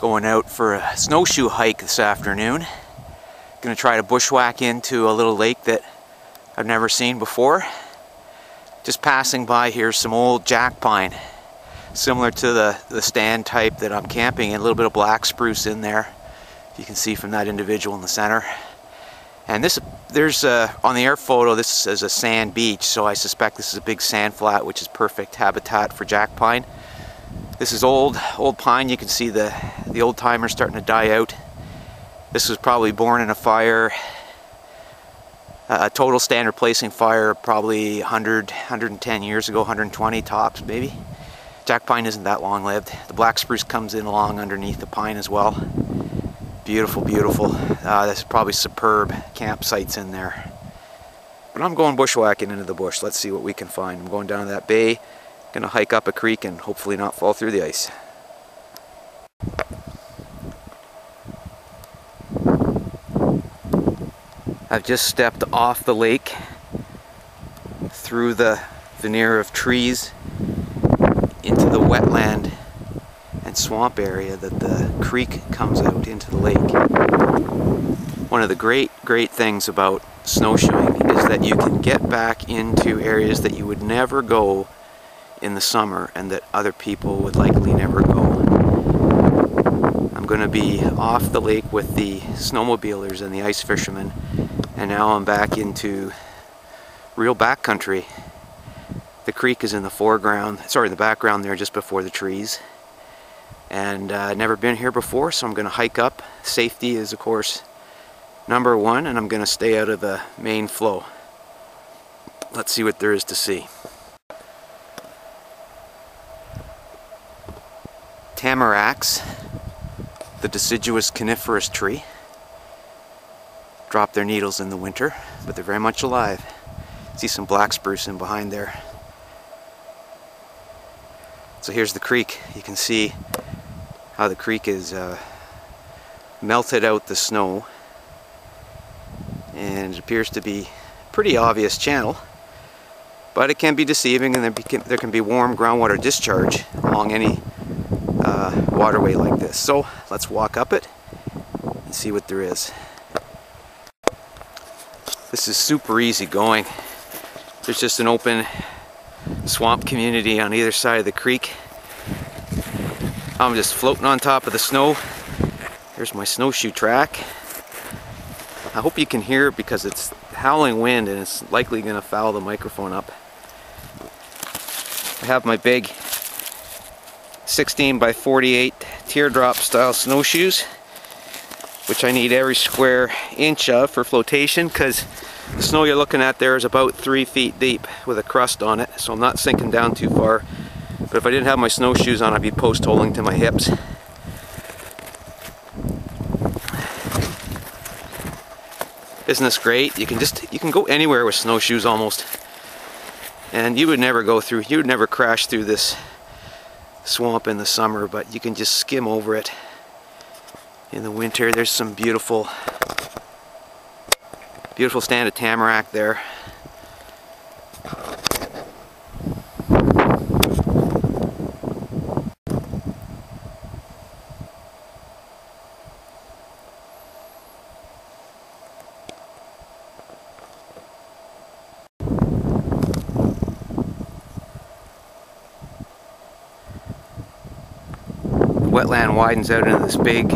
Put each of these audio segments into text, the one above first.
Going out for a snowshoe hike this afternoon. Gonna try to bushwhack into a little lake that I've never seen before. Just passing by here some old jack pine, similar to the stand type that I'm camping in. A little bit of black spruce in there, you can see from that individual in the center. And there's on the air photo, this is a sand beach, so I suspect this is a big sand flat, which is perfect habitat for jack pine. This is old pine. You can see the old timers starting to die out. This was probably born in a fire, a total stand replacing fire, probably 100, 110 years ago, 120 tops maybe. Jack pine isn't that long lived. The black spruce comes in along underneath the pine as well. Beautiful, beautiful. There's probably superb campsites in there. But I'm going bushwhacking into the bush. Let's see what we can find. I'm going down to that bay, gonna hike up a creek and hopefully not fall through the ice. I've just stepped off the lake through the veneer of trees into the wetland and swamp area that the creek comes out into the lake. One of the great things about snowshoeing is that you can get back into areas that you would never go in the summer and that other people would likely never go. I'm going to be off the lake with the snowmobilers and the ice fishermen, and now I'm back into real backcountry. The creek is in the foreground, sorry, the background there just before the trees. And never been here before, so I'm going to hike up. Safety is of course number one, and I'm going to stay out of the main flow. Let's see what there is to see. Tamaracks, the deciduous coniferous tree, drop their needles in the winter, but they're very much alive. See some black spruce in behind there. So here's the creek. You can see how the creek is melted out the snow, and it appears to be a pretty obvious channel, but it can be deceiving, and there can be warm groundwater discharge along any waterway like this. So let's walk up it and see what there is. This is super easy going. There's just an open swamp community on either side of the creek. I'm just floating on top of the snow. There's my snowshoe track. I hope you can hear it because it's howling wind and it's likely going to foul the microphone up. I have my big 16 by 48 teardrop style snowshoes, which I need every square inch of for flotation, because the snow you're looking at there is about 3 feet deep with a crust on it, so I'm not sinking down too far. But if I didn't have my snowshoes on, I'd be post-holing to my hips. Isn't this great? You can go anywhere with snowshoes almost, and you would never crash through this swamp in the summer, but you can just skim over it in the winter. There's some beautiful stand of tamarack there. The wetland widens out into this big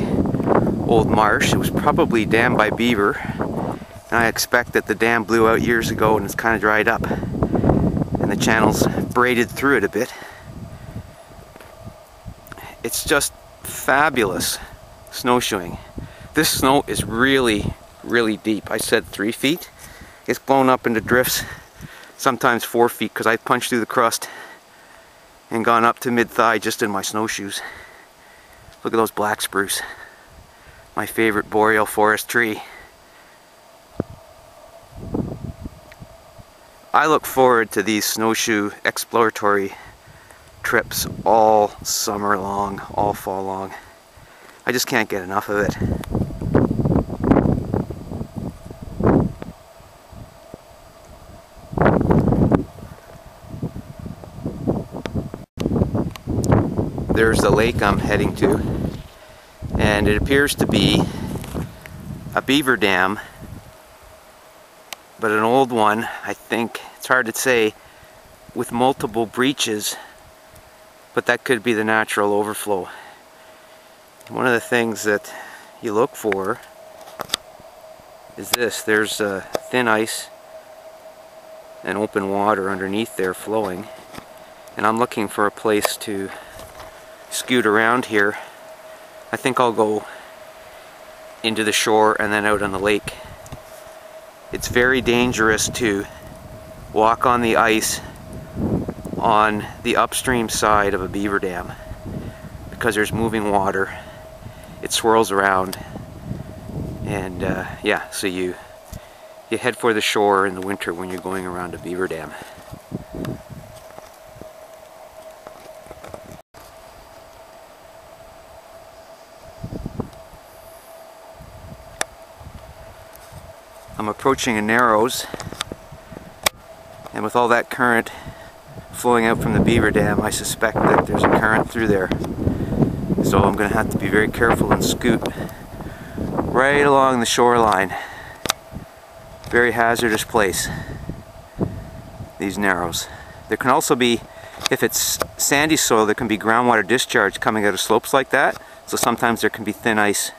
old marsh. It was probably dammed by Beaver, and I expect that the dam blew out years ago and it's kind of dried up, and the channel's braided through it a bit. It's just fabulous snowshoeing. This snow is really deep. I said 3 feet. It's blown up into drifts, sometimes 4 feet, because I punched through the crust and gone up to mid-thigh just in my snowshoes. Look at those black spruce. My favorite boreal forest tree. I look forward to these snowshoe exploratory trips all summer long, all fall long. I just can't get enough of it. There's the lake I'm heading to. and it appears to be a beaver dam, but an old one, I think. It's hard to say, with multiple breaches, but that could be the natural overflow. One of the things that you look for is this. There's thin ice and open water underneath there flowing, and I'm looking for a place to scoot around here. I think I'll go into the shore and then out on the lake. It's very dangerous to walk on the ice on the upstream side of a beaver dam because there's moving water. It swirls around, and yeah, so you head for the shore in the winter when you're going around a beaver dam. I'm approaching a narrows, and with all that current flowing out from the beaver dam, I suspect that there's a current through there. So I'm going to have to be very careful and scoot right along the shoreline. Very hazardous place, these narrows. There can also be, if it's sandy soil, there can be groundwater discharge coming out of slopes like that. So sometimes there can be thin ice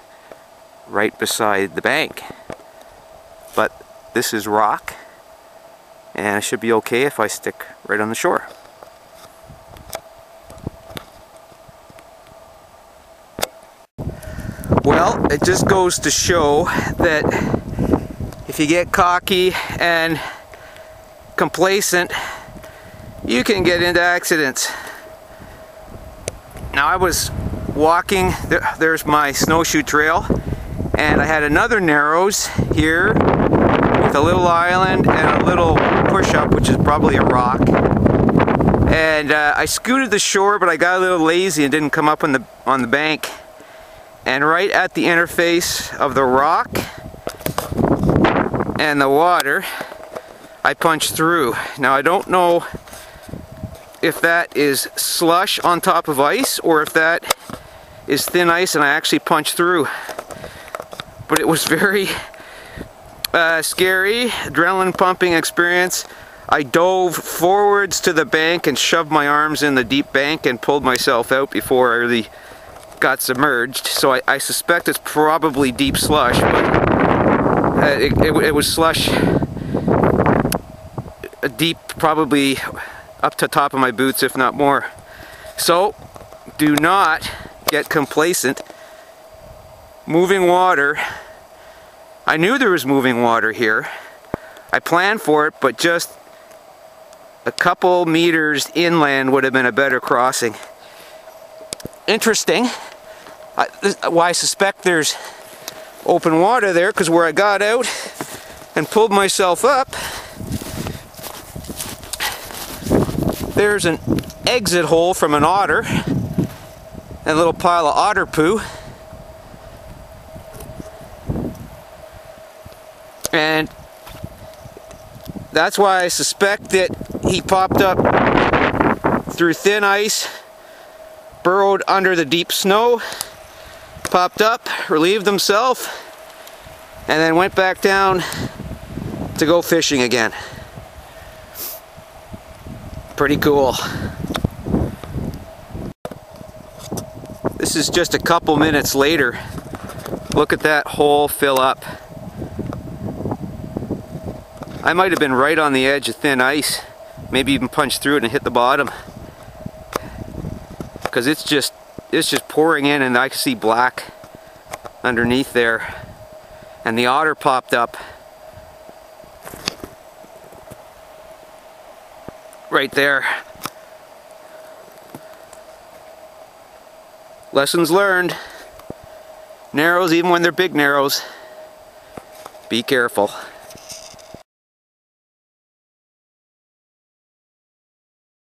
right beside the bank. But this is rock, and it should be okay if I stick right on the shore. Well, it just goes to show that if you get cocky and complacent, you can get into accidents. Now, I was walking, there's my snowshoe trail, and I had another narrows here with a little island and a little push-up, which is probably a rock. And I scooted the shore, but I got a little lazy and didn't come up on the bank. And right at the interface of the rock and the water, I punched through. Now, I don't know if that is slush on top of ice or if that is thin ice and I actually punched through. But it was very scary, adrenaline pumping experience. I dove forwards to the bank and shoved my arms in the deep bank and pulled myself out before I really got submerged. So I suspect it's probably deep slush, but it was slush deep, probably up to the top of my boots, if not more. So do not get complacent. Moving water. I knew there was moving water here. I planned for it, but just a couple meters inland would have been a better crossing. Interesting. Why I suspect there's open water there, because where I got out and pulled myself up, there's an exit hole from an otter, and a little pile of otter poo. And that's why I suspect that he popped up through thin ice, burrowed under the deep snow, popped up, relieved himself, and then went back down to go fishing again. Pretty cool. This is just a couple minutes later. Look at that hole fill up. I might have been right on the edge of thin ice, maybe even punched through it and hit the bottom, because it's just pouring in, and I can see black underneath there. And the otter popped up right there. Lessons learned. Narrows, even when they're big narrows, be careful.